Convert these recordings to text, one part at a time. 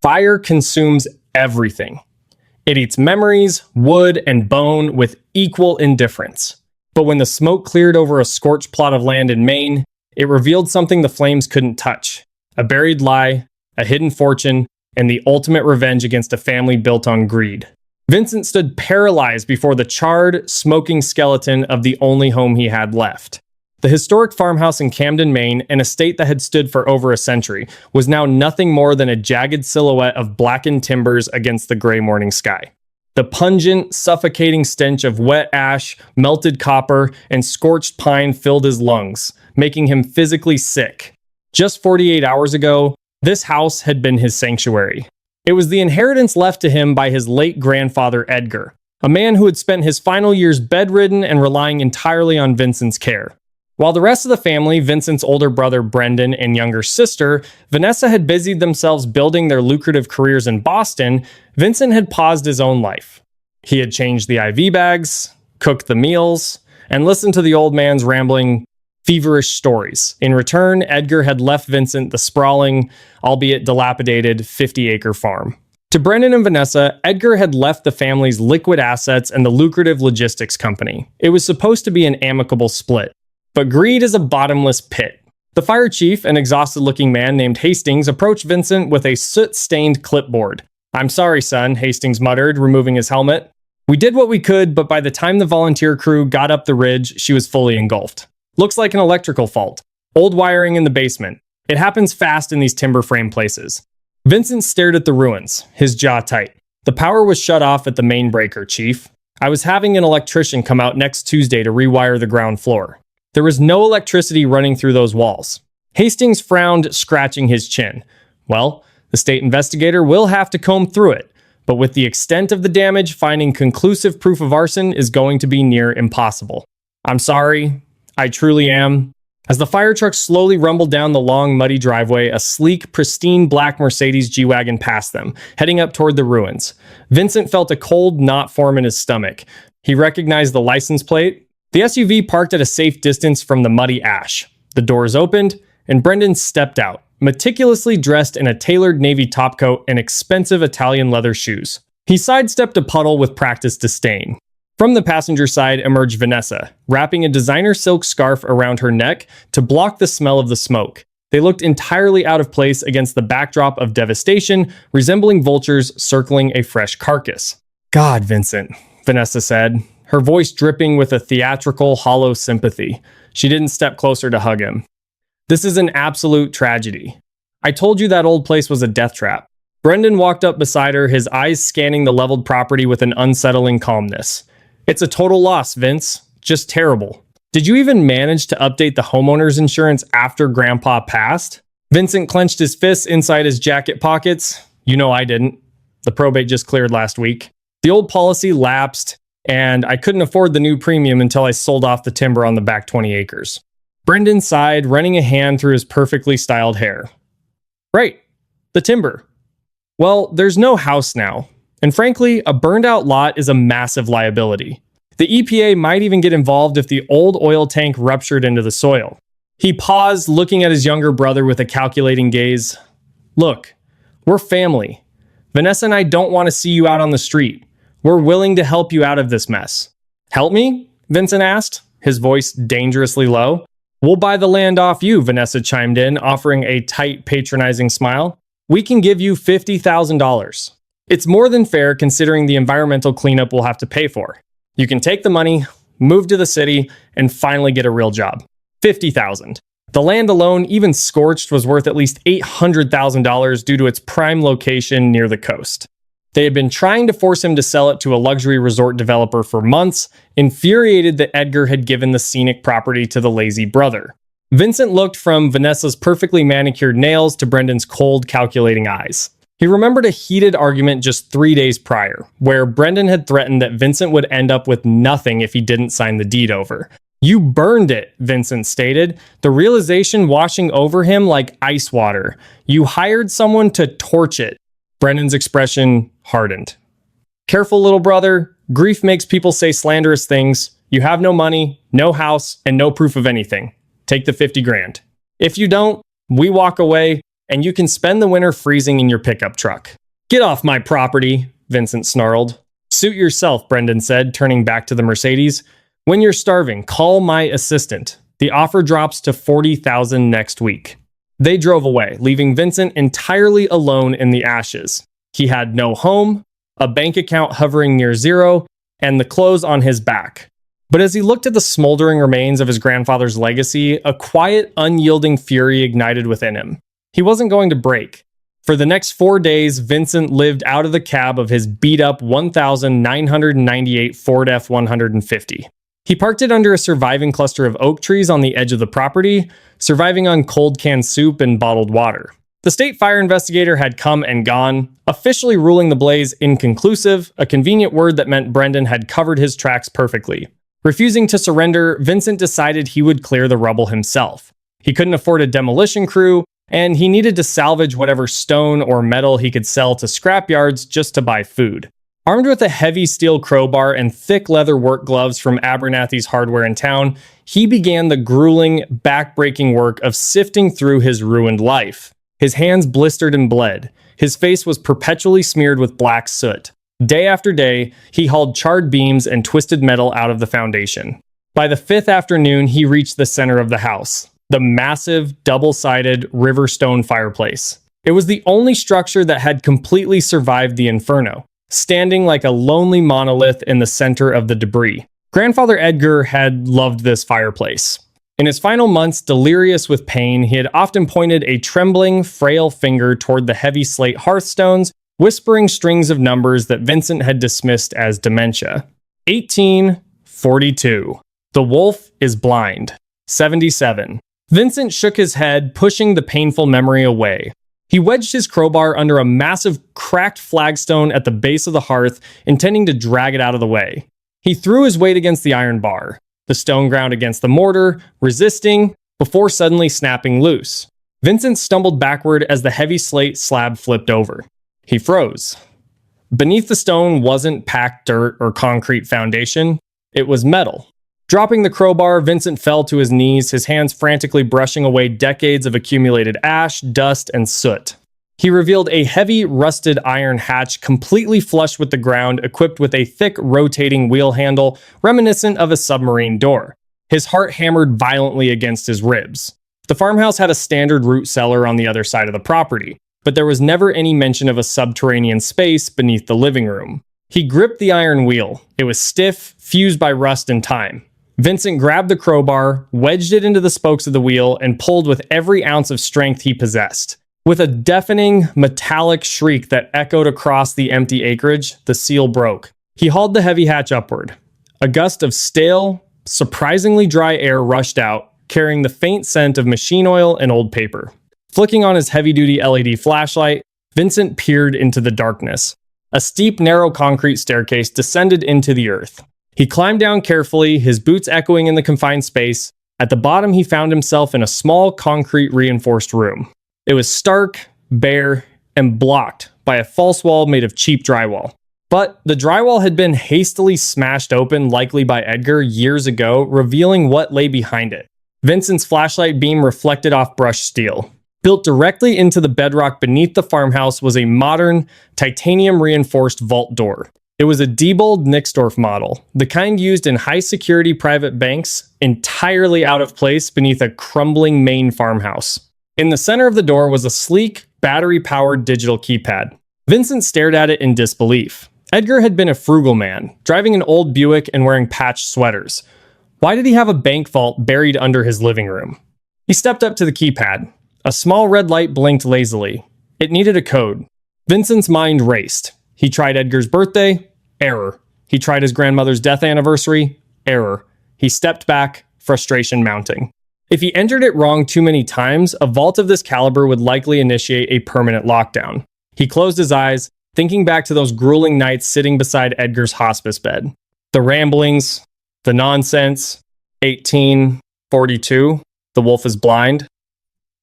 Fire consumes everything. It eats memories, wood, and bone with equal indifference. But when the smoke cleared over a scorched plot of land in Maine, it revealed something the flames couldn't touch: a buried lie, a hidden fortune, and the ultimate revenge against a family built on greed. Vincent stood paralyzed before the charred, smoking skeleton of the only home he had left. The historic farmhouse in Camden, Maine, an estate that had stood for over a century, was now nothing more than a jagged silhouette of blackened timbers against the gray morning sky. The pungent, suffocating stench of wet ash, melted copper, and scorched pine filled his lungs, making him physically sick. Just 48 hours ago, this house had been his sanctuary. It was the inheritance left to him by his late grandfather Edgar, a man who had spent his final years bedridden and relying entirely on Vincent's care. While the rest of the family, Vincent's older brother Brendan and younger sister, Vanessa, had busied themselves building their lucrative careers in Boston, Vincent had paused his own life. He had changed the IV bags, cooked the meals, and listened to the old man's rambling, feverish stories. In return, Edgar had left Vincent the sprawling, albeit dilapidated, 50-acre farm. To Brendan and Vanessa, Edgar had left the family's liquid assets and the lucrative logistics company. It was supposed to be an amicable split. But greed is a bottomless pit. The fire chief, an exhausted-looking man named Hastings, approached Vincent with a soot-stained clipboard. "I'm sorry, son," Hastings muttered, removing his helmet. "We did what we could, but by the time the volunteer crew got up the ridge, she was fully engulfed. Looks like an electrical fault. Old wiring in the basement. It happens fast in these timber frame places." Vincent stared at the ruins, his jaw tight. "The power was shut off at the main breaker, Chief. I was having an electrician come out next Tuesday to rewire the ground floor. There was no electricity running through those walls." Hastings frowned, scratching his chin. "Well, the state investigator will have to comb through it, but with the extent of the damage, finding conclusive proof of arson is going to be near impossible. I'm sorry. I truly am." As the fire truck slowly rumbled down the long, muddy driveway, a sleek, pristine black Mercedes G-Wagon passed them, heading up toward the ruins. Vincent felt a cold knot form in his stomach. He recognized the license plate. The SUV parked at a safe distance from the muddy ash. The doors opened, and Brendan stepped out, meticulously dressed in a tailored navy topcoat and expensive Italian leather shoes. He sidestepped a puddle with practiced disdain. From the passenger side emerged Vanessa, wrapping a designer silk scarf around her neck to block the smell of the smoke. They looked entirely out of place against the backdrop of devastation, resembling vultures circling a fresh carcass. "God, Vincent," Vanessa said, her voice dripping with a theatrical, hollow sympathy. She didn't step closer to hug him. "This is an absolute tragedy. I told you that old place was a death trap." Brendan walked up beside her, his eyes scanning the leveled property with an unsettling calmness. "It's a total loss, Vince. Just terrible. Did you even manage to update the homeowner's insurance after Grandpa passed?" Vincent clenched his fists inside his jacket pockets. "You know I didn't. The probate just cleared last week. The old policy lapsed, and I couldn't afford the new premium until I sold off the timber on the back 20 acres. Brendan sighed, running a hand through his perfectly styled hair. "Right, the timber. Well, there's no house now, and frankly, a burned-out lot is a massive liability. The EPA might even get involved if the old oil tank ruptured into the soil." He paused, looking at his younger brother with a calculating gaze. "Look, we're family. Vanessa and I don't want to see you out on the street. We're willing to help you out of this mess." "Help me?" Vincent asked, his voice dangerously low. "We'll buy the land off you," Vanessa chimed in, offering a tight, patronizing smile. "We can give you $50,000. It's more than fair considering the environmental cleanup we'll have to pay for. You can take the money, move to the city, and finally get a real job. $50,000. The land alone, even scorched, was worth at least $800,000 due to its prime location near the coast. They had been trying to force him to sell it to a luxury resort developer for months, infuriated that Edgar had given the scenic property to the lazy brother. Vincent looked from Vanessa's perfectly manicured nails to Brendan's cold, calculating eyes. He remembered a heated argument just 3 days prior, where Brendan had threatened that Vincent would end up with nothing if he didn't sign the deed over. "You burned it," Vincent stated, the realization washing over him like ice water. "You hired someone to torch it." Brendan's expression hardened. "Careful, little brother. Grief makes people say slanderous things. You have no money, no house, and no proof of anything. Take the 50 grand. If you don't, we walk away, and you can spend the winter freezing in your pickup truck. Get off my property, Vincent snarled. Suit yourself, Brendan said, turning back to the Mercedes. When you're starving, call my assistant. The offer drops to $40,000 next week. They drove away, leaving Vincent entirely alone in the ashes. He had no home, a bank account hovering near zero, and the clothes on his back. But as he looked at the smoldering remains of his grandfather's legacy, a quiet, unyielding fury ignited within him. He wasn't going to break. For the next 4 days, Vincent lived out of the cab of his beat-up 1998 Ford F-150. He parked it under a surviving cluster of oak trees on the edge of the property, surviving on cold canned soup and bottled water. The state fire investigator had come and gone, officially ruling the blaze inconclusive, a convenient word that meant Brendan had covered his tracks perfectly. Refusing to surrender, Vincent decided he would clear the rubble himself. He couldn't afford a demolition crew, and he needed to salvage whatever stone or metal he could sell to scrapyards just to buy food. Armed with a heavy steel crowbar and thick leather work gloves from Abernathy's hardware in town, he began the grueling, back-breaking work of sifting through his ruined life. His hands blistered and bled. His face was perpetually smeared with black soot. Day after day, he hauled charred beams and twisted metal out of the foundation. By the 5th afternoon, he reached the center of the house, the massive, double-sided Riverstone fireplace. It was the only structure that had completely survived the inferno, standing like a lonely monolith in the center of the debris. Grandfather Edgar had loved this fireplace. In his final months, delirious with pain, he had often pointed a trembling, frail finger toward the heavy slate hearthstones, whispering strings of numbers that Vincent had dismissed as dementia. 1842. The wolf is blind. 77. Vincent shook his head, pushing the painful memory away. He wedged his crowbar under a massive cracked flagstone at the base of the hearth, intending to drag it out of the way. He threw his weight against the iron bar. The stone ground against the mortar, resisting, before suddenly snapping loose. Vincent stumbled backward as the heavy slate slab flipped over. He froze. Beneath the stone wasn't packed dirt or concrete foundation. It was metal. Dropping the crowbar, Vincent fell to his knees, his hands frantically brushing away decades of accumulated ash, dust, and soot. He revealed a heavy, rusted iron hatch completely flush with the ground, equipped with a thick, rotating wheel handle reminiscent of a submarine door. His heart hammered violently against his ribs. The farmhouse had a standard root cellar on the other side of the property, but there was never any mention of a subterranean space beneath the living room. He gripped the iron wheel. It was stiff, fused by rust and time. Vincent grabbed the crowbar, wedged it into the spokes of the wheel, and pulled with every ounce of strength he possessed. With a deafening, metallic shriek that echoed across the empty acreage, the seal broke. He hauled the heavy hatch upward. A gust of stale, surprisingly dry air rushed out, carrying the faint scent of machine oil and old paper. Flicking on his heavy-duty LED flashlight, Vincent peered into the darkness. A steep, narrow concrete staircase descended into the earth. He climbed down carefully, his boots echoing in the confined space. At the bottom, he found himself in a small, concrete-reinforced room. It was stark, bare, and blocked by a false wall made of cheap drywall. But the drywall had been hastily smashed open, likely by Edgar, years ago, revealing what lay behind it. Vincent's flashlight beam reflected off brushed steel. Built directly into the bedrock beneath the farmhouse was a modern, titanium-reinforced vault door. It was a Diebold Nixdorf model, the kind used in high-security private banks, entirely out of place beneath a crumbling main farmhouse. In the center of the door was a sleek, battery-powered digital keypad. Vincent stared at it in disbelief. Edgar had been a frugal man, driving an old Buick and wearing patched sweaters. Why did he have a bank vault buried under his living room? He stepped up to the keypad. A small red light blinked lazily. It needed a code. Vincent's mind raced. He tried Edgar's birthday. Error. He tried his grandmother's death anniversary. Error. He stepped back, frustration mounting. If he entered it wrong too many times, a vault of this caliber would likely initiate a permanent lockdown. He closed his eyes, thinking back to those grueling nights sitting beside Edgar's hospice bed. The ramblings, the nonsense. 1842. The wolf is blind.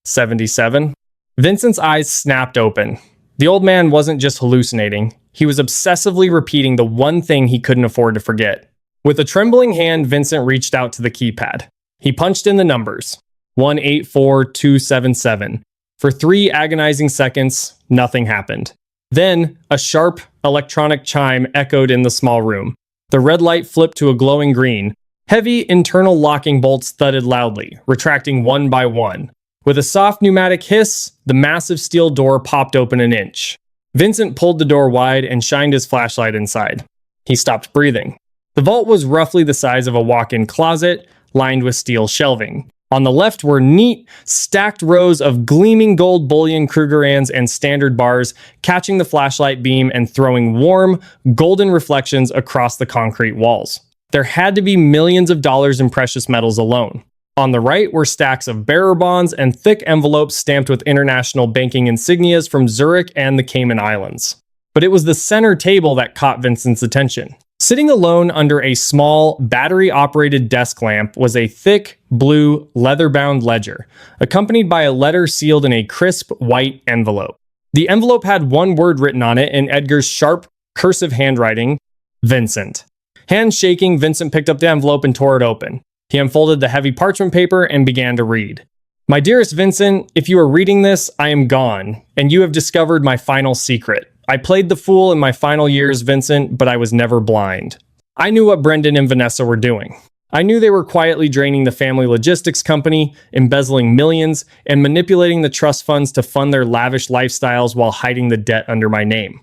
77. Vincent's eyes snapped open. The old man wasn't just hallucinating. He was obsessively repeating the one thing he couldn't afford to forget. With a trembling hand, Vincent reached out to the keypad. He punched in the numbers. 184277. For 3 agonizing seconds, nothing happened. Then, a sharp electronic chime echoed in the small room. The red light flipped to a glowing green. Heavy internal locking bolts thudded loudly, retracting one by one. With a soft pneumatic hiss, the massive steel door popped open an inch. Vincent pulled the door wide and shined his flashlight inside. He stopped breathing. The vault was roughly the size of a walk-in closet, lined with steel shelving. On the left were neat, stacked rows of gleaming gold bullion Krugerrands and standard bars, catching the flashlight beam and throwing warm, golden reflections across the concrete walls. There had to be millions of dollars in precious metals alone. On the right were stacks of bearer bonds and thick envelopes stamped with international banking insignias from Zurich and the Cayman Islands. But it was the center table that caught Vincent's attention. Sitting alone under a small, battery-operated desk lamp was a thick, blue, leather-bound ledger, accompanied by a letter sealed in a crisp, white envelope. The envelope had one word written on it in Edgar's sharp, cursive handwriting: Vincent. Hands shaking, Vincent picked up the envelope and tore it open. He unfolded the heavy parchment paper and began to read. "My dearest Vincent, if you are reading this, I am gone, and you have discovered my final secret. I played the fool in my final years, Vincent, but I was never blind. I knew what Brendan and Vanessa were doing. I knew they were quietly draining the family logistics company, embezzling millions, and manipulating the trust funds to fund their lavish lifestyles while hiding the debt under my name."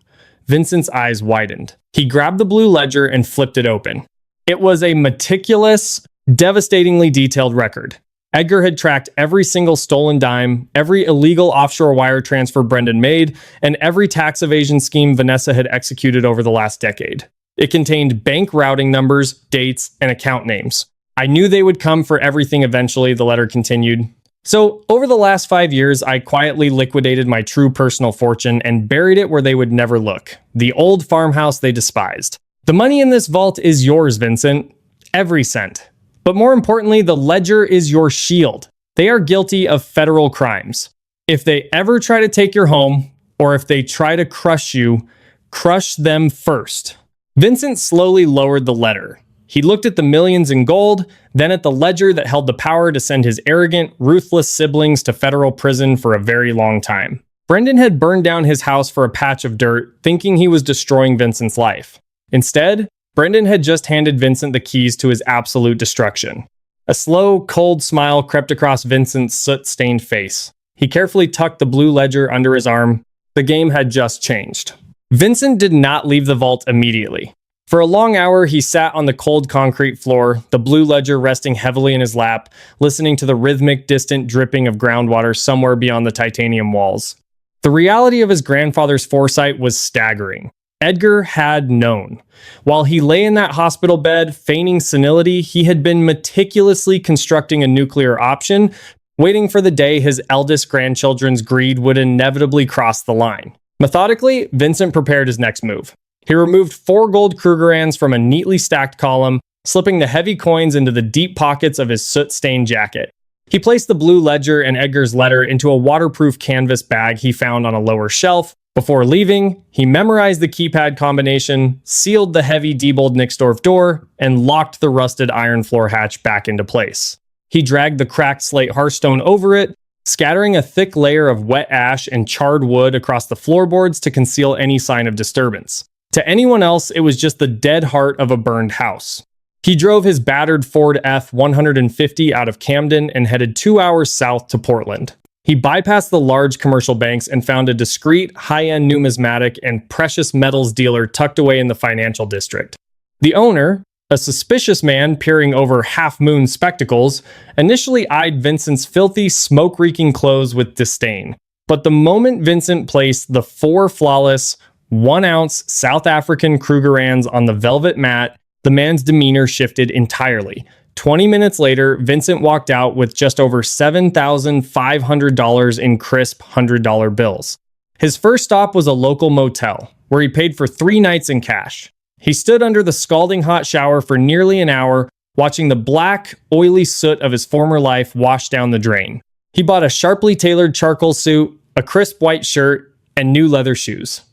Vincent's eyes widened. He grabbed the blue ledger and flipped it open. It was a meticulous, devastatingly detailed record. Edgar had tracked every single stolen dime, every illegal offshore wire transfer Brendan made, and every tax evasion scheme Vanessa had executed over the last decade. It contained bank routing numbers, dates, and account names. "I knew they would come for everything eventually," the letter continued. "So, over the last 5 years, I quietly liquidated my true personal fortune and buried it where they would never look. The old farmhouse they despised. The money in this vault is yours, Vincent. Every cent. But more importantly, the ledger is your shield. They are guilty of federal crimes. If they ever try to take your home, or if they try to crush you, crush them first." Vincent slowly lowered the letter. He looked at the millions in gold, then at the ledger that held the power to send his arrogant, ruthless siblings to federal prison for a very long time. Brendan had burned down his house for a patch of dirt, thinking he was destroying Vincent's life. Instead, Brendan had just handed Vincent the keys to his absolute destruction. A slow, cold smile crept across Vincent's soot-stained face. He carefully tucked the blue ledger under his arm. The game had just changed. Vincent did not leave the vault immediately. For a long hour, he sat on the cold concrete floor, the blue ledger resting heavily in his lap, listening to the rhythmic, distant dripping of groundwater somewhere beyond the titanium walls. The reality of his grandfather's foresight was staggering. Edgar had known. While he lay in that hospital bed, feigning senility, he had been meticulously constructing a nuclear option, waiting for the day his eldest grandchildren's greed would inevitably cross the line. Methodically, Vincent prepared his next move. He removed 4 gold Krugerrands from a neatly stacked column, slipping the heavy coins into the deep pockets of his soot-stained jacket. He placed the blue ledger and Edgar's letter into a waterproof canvas bag he found on a lower shelf. Before leaving, he memorized the keypad combination, sealed the heavy Diebold Nixdorf door, and locked the rusted iron floor hatch back into place. He dragged the cracked slate hearthstone over it, scattering a thick layer of wet ash and charred wood across the floorboards to conceal any sign of disturbance. To anyone else, it was just the dead heart of a burned house. He drove his battered Ford F-150 out of Camden and headed 2 hours south to Portland. He bypassed the large commercial banks and found a discreet, high-end numismatic and precious metals dealer tucked away in the financial district. The owner, a suspicious man peering over half-moon spectacles, initially eyed Vincent's filthy, smoke-reeking clothes with disdain. But the moment Vincent placed the 4 flawless, 1-ounce South African Krugerrands on the velvet mat, the man's demeanor shifted entirely. 20 minutes later, Vincent walked out with just over $7,500 in crisp $100 bills. His first stop was a local motel, where he paid for 3 nights in cash. He stood under the scalding hot shower for nearly an hour, watching the black, oily soot of his former life wash down the drain. He bought a sharply tailored charcoal suit, a crisp white shirt, and new leather shoes.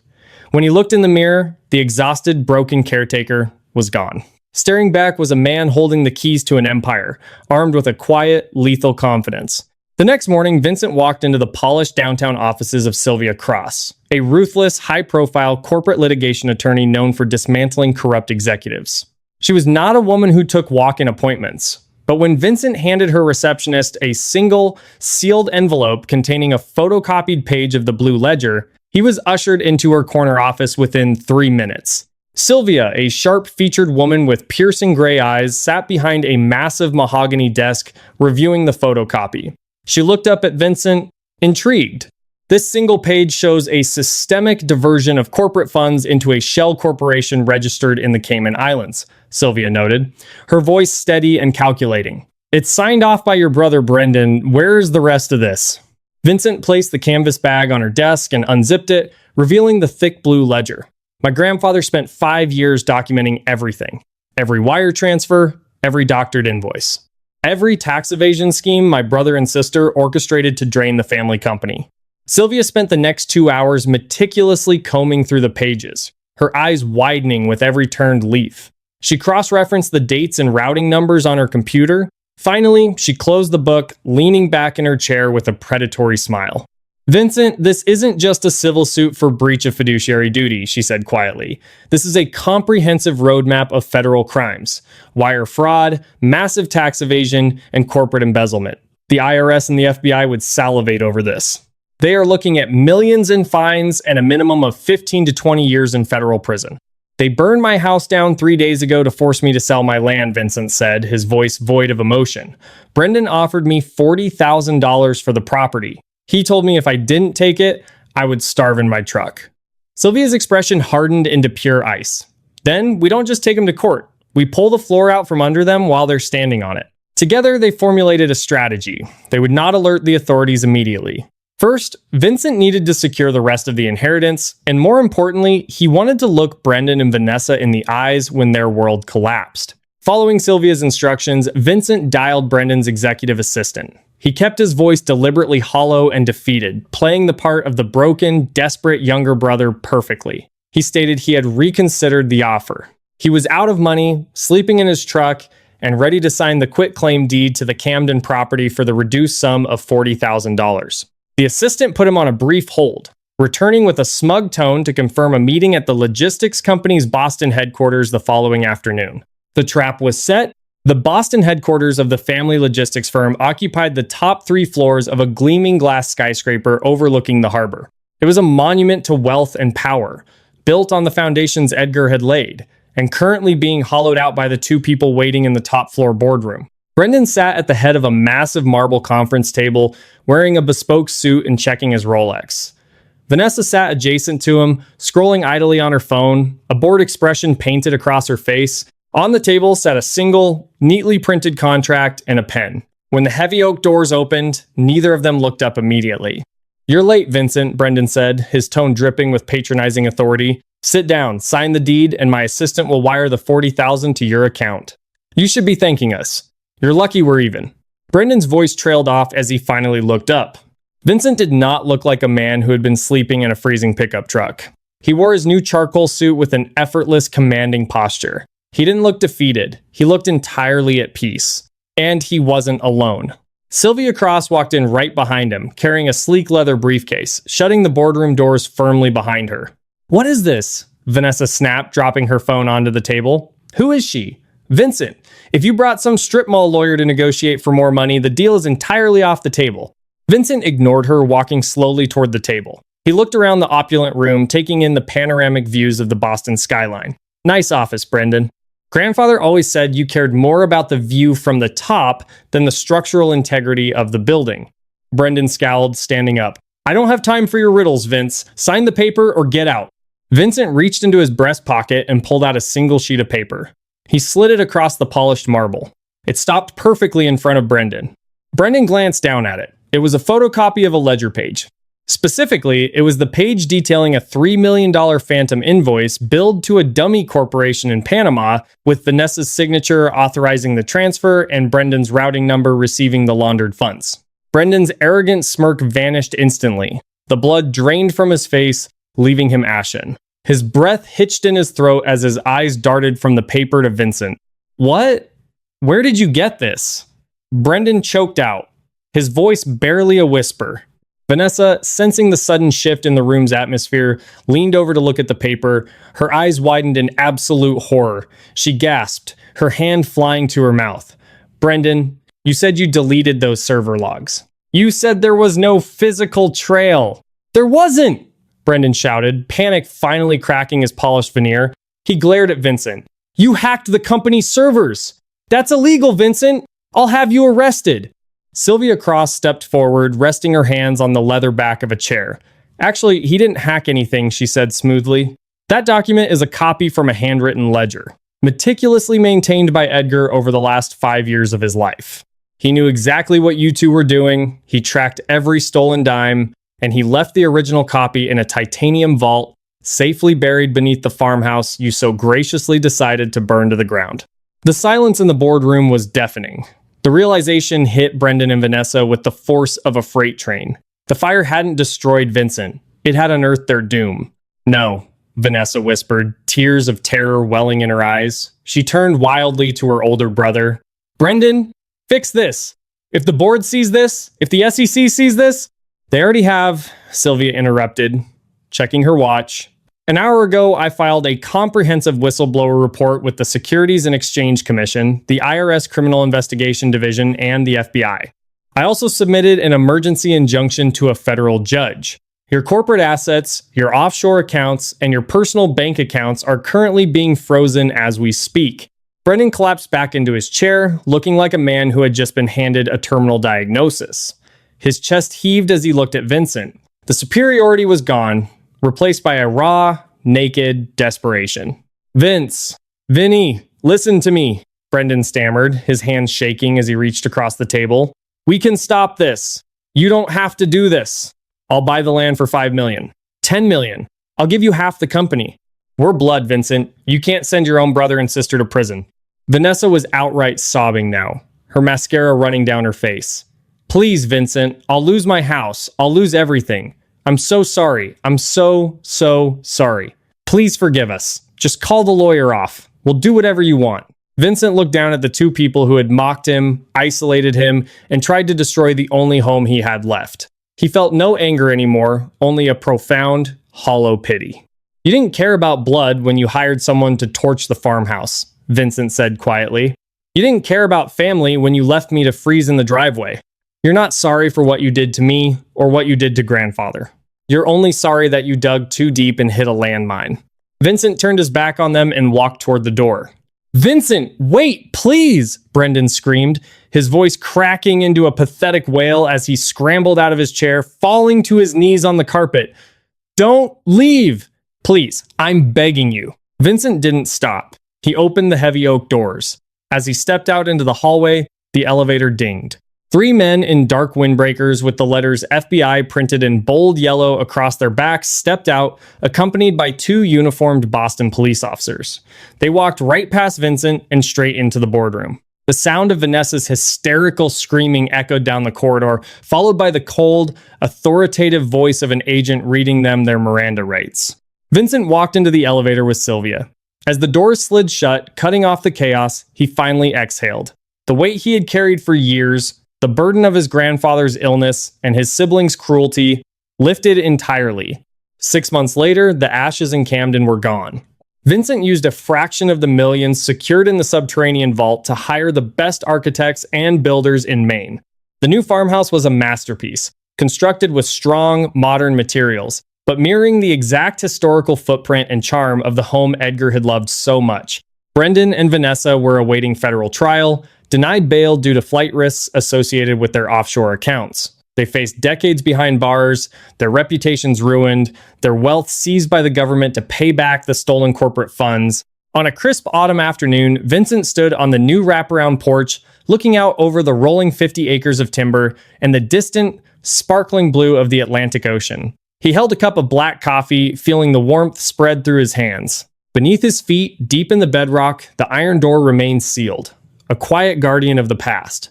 When he looked in the mirror, the exhausted, broken caretaker was gone. Staring back was a man holding the keys to an empire, armed with a quiet, lethal confidence. The next morning, Vincent walked into the polished downtown offices of Sylvia Cross, a ruthless, high-profile corporate litigation attorney known for dismantling corrupt executives. She was not a woman who took walk-in appointments, but when Vincent handed her receptionist a single, sealed envelope containing a photocopied page of the Blue Ledger, he was ushered into her corner office within 3 minutes. Sylvia, a sharp-featured woman with piercing gray eyes, sat behind a massive mahogany desk reviewing the photocopy. She looked up at Vincent, intrigued. This single page shows a systemic diversion of corporate funds into a shell corporation registered in the Cayman Islands, Sylvia noted, her voice steady and calculating. It's signed off by your brother Brendan. Where's the rest of this? Vincent placed the canvas bag on her desk and unzipped it, revealing the thick blue ledger. My grandfather spent 5 years documenting everything. Every wire transfer, every doctored invoice. Every tax evasion scheme my brother and sister orchestrated to drain the family company. Sylvia spent the next 2 hours meticulously combing through the pages, her eyes widening with every turned leaf. She cross-referenced the dates and routing numbers on her computer. Finally, she closed the book, leaning back in her chair with a predatory smile. Vincent, this isn't just a civil suit for breach of fiduciary duty, she said quietly. This is a comprehensive roadmap of federal crimes: wire fraud, massive tax evasion, and corporate embezzlement. The IRS and the FBI would salivate over this. They are looking at millions in fines and a minimum of 15 to 20 years in federal prison. They burned my house down 3 days ago to force me to sell my land, Vincent said, his voice void of emotion. Brendan offered me $40,000 for the property. He told me if I didn't take it, I would starve in my truck. Sylvia's expression hardened into pure ice. Then, we don't just take them to court. We pull the floor out from under them while they're standing on it. Together, they formulated a strategy. They would not alert the authorities immediately. First, Vincent needed to secure the rest of the inheritance, and more importantly, he wanted to look Brendan and Vanessa in the eyes when their world collapsed. Following Sylvia's instructions, Vincent dialed Brendan's executive assistant. He kept his voice deliberately hollow and defeated, playing the part of the broken, desperate younger brother perfectly. He stated he had reconsidered the offer. He was out of money, sleeping in his truck, and ready to sign the quitclaim deed to the Camden property for the reduced sum of $40,000. The assistant put him on a brief hold, returning with a smug tone to confirm a meeting at the logistics company's Boston headquarters the following afternoon. The trap was set. The Boston headquarters of the family logistics firm occupied the top 3 floors of a gleaming glass skyscraper overlooking the harbor. It was a monument to wealth and power, built on the foundations Edgar had laid, and currently being hollowed out by the 2 people waiting in the top floor boardroom. Brendan sat at the head of a massive marble conference table, wearing a bespoke suit and checking his Rolex. Vanessa sat adjacent to him, scrolling idly on her phone, a bored expression painted across her face. On the table sat a single, neatly printed contract and a pen. When the heavy oak doors opened, neither of them looked up immediately. "You're late, Vincent," Brendan said, his tone dripping with patronizing authority. "Sit down, sign the deed, and my assistant will wire the $40,000 to your account. You should be thanking us. You're lucky we're even." Brendan's voice trailed off as he finally looked up. Vincent did not look like a man who had been sleeping in a freezing pickup truck. He wore his new charcoal suit with an effortless, commanding posture. He didn't look defeated. He looked entirely at peace. And he wasn't alone. Sylvia Cross walked in right behind him, carrying a sleek leather briefcase, shutting the boardroom doors firmly behind her. "What is this?" Vanessa snapped, dropping her phone onto the table. "Who is she?" "Vincent, if you brought some strip mall lawyer to negotiate for more money, the deal is entirely off the table." Vincent ignored her, walking slowly toward the table. He looked around the opulent room, taking in the panoramic views of the Boston skyline. "Nice office, Brendan. Grandfather always said you cared more about the view from the top than the structural integrity of the building." Brendan scowled, standing up. "I don't have time for your riddles, Vince. Sign the paper or get out." Vincent reached into his breast pocket and pulled out a single sheet of paper. He slid it across the polished marble. It stopped perfectly in front of Brendan. Brendan glanced down at it. It was a photocopy of a ledger page. Specifically, it was the page detailing a $3 million phantom invoice billed to a dummy corporation in Panama, with Vanessa's signature authorizing the transfer and Brendan's routing number receiving the laundered funds. Brendan's arrogant smirk vanished instantly. The blood drained from his face, leaving him ashen. His breath hitched in his throat as his eyes darted from the paper to Vincent. "What? Where did you get this?" Brendan choked out. his voice barely a whisper. Vanessa, sensing the sudden shift in the room's atmosphere, leaned over to look at the paper. Her eyes widened in absolute horror. She gasped, her hand flying to her mouth. "Brendan, you said you deleted those server logs. You said there was no physical trail." "There wasn't!" Brendan shouted, panic finally cracking his polished veneer. He glared at Vincent. "You hacked the company's servers! That's illegal, Vincent! I'll have you arrested!" Sylvia Cross stepped forward, resting her hands on the leather back of a chair. "Actually, he didn't hack anything," she said smoothly. "That document is a copy from a handwritten ledger, meticulously maintained by Edgar over the last 5 years of his life. He knew exactly what you two were doing, he tracked every stolen dime, and he left the original copy in a titanium vault, safely buried beneath the farmhouse you so graciously decided to burn to the ground." The silence in the boardroom was deafening. The realization hit Brendan and Vanessa with the force of a freight train. The fire hadn't destroyed Vincent. It had unearthed their doom. "No," Vanessa whispered, tears of terror welling in her eyes. She turned wildly to her older brother. "Brendan, fix this. If the board sees this, if the SEC sees this..." "They already have," Sylvia interrupted, checking her watch. "An hour ago, I filed a comprehensive whistleblower report with the Securities and Exchange Commission, the IRS Criminal Investigation Division, and the FBI. I also submitted an emergency injunction to a federal judge. Your corporate assets, your offshore accounts, and your personal bank accounts are currently being frozen as we speak." Brendan collapsed back into his chair, looking like a man who had just been handed a terminal diagnosis. His chest heaved as he looked at Vincent. The superiority was gone, replaced by a raw, naked desperation. Vinny, listen to me," Brendan stammered, his hands shaking as he reached across the table. "We can stop this. You don't have to do this. I'll buy the land for $5 million. $10 million. I'll give you half the company. We're blood, Vincent. You can't send your own brother and sister to prison." Vanessa was outright sobbing now, her mascara running down her face. "Please, Vincent, I'll lose my house. I'll lose everything. I'm so sorry. I'm so sorry. Please forgive us. Just call the lawyer off. We'll do whatever you want." Vincent looked down at the two people who had mocked him, isolated him, and tried to destroy the only home he had left. He felt no anger anymore, only a profound, hollow pity. "You didn't care about blood when you hired someone to torch the farmhouse," Vincent said quietly. "You didn't care about family when you left me to freeze in the driveway. You're not sorry for what you did to me or what you did to grandfather. You're only sorry that you dug too deep and hit a landmine." Vincent turned his back on them and walked toward the door. "Vincent, wait, please!" Brendan screamed, his voice cracking into a pathetic wail as he scrambled out of his chair, falling to his knees on the carpet. "Don't leave! Please, I'm begging you." Vincent didn't stop. He opened the heavy oak doors. As he stepped out into the hallway, the elevator dinged. 3 men in dark windbreakers with the letters FBI printed in bold yellow across their backs stepped out, accompanied by 2 uniformed Boston police officers. They walked right past Vincent and straight into the boardroom. The sound of Vanessa's hysterical screaming echoed down the corridor, followed by the cold, authoritative voice of an agent reading them their Miranda rights. Vincent walked into the elevator with Sylvia. As the doors slid shut, cutting off the chaos, he finally exhaled. The weight he had carried for years, the burden of his grandfather's illness and his siblings' cruelty, lifted entirely. 6 months later, the ashes in Camden were gone. Vincent used a fraction of the millions secured in the subterranean vault to hire the best architects and builders in Maine. The new farmhouse was a masterpiece, constructed with strong, modern materials, but mirroring the exact historical footprint and charm of the home Edgar had loved so much. Brendan and Vanessa were awaiting federal trial, denied bail due to flight risks associated with their offshore accounts. They faced decades behind bars, their reputations ruined, their wealth seized by the government to pay back the stolen corporate funds. On a crisp autumn afternoon, Vincent stood on the new wraparound porch, looking out over the rolling 50 acres of timber and the distant, sparkling blue of the Atlantic Ocean. He held a cup of black coffee, feeling the warmth spread through his hands. Beneath his feet, deep in the bedrock, the iron door remained sealed, a quiet guardian of the past.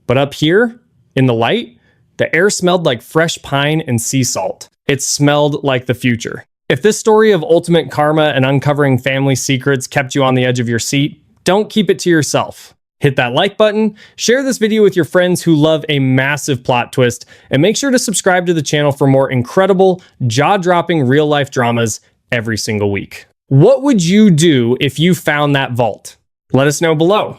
But up here, in the light, the air smelled like fresh pine and sea salt. It smelled like the future. If this story of ultimate karma and uncovering family secrets kept you on the edge of your seat, don't keep it to yourself. Hit that like button, share this video with your friends who love a massive plot twist, and make sure to subscribe to the channel for more incredible, jaw-dropping real-life dramas every single week. What would you do if you found that vault? Let us know below.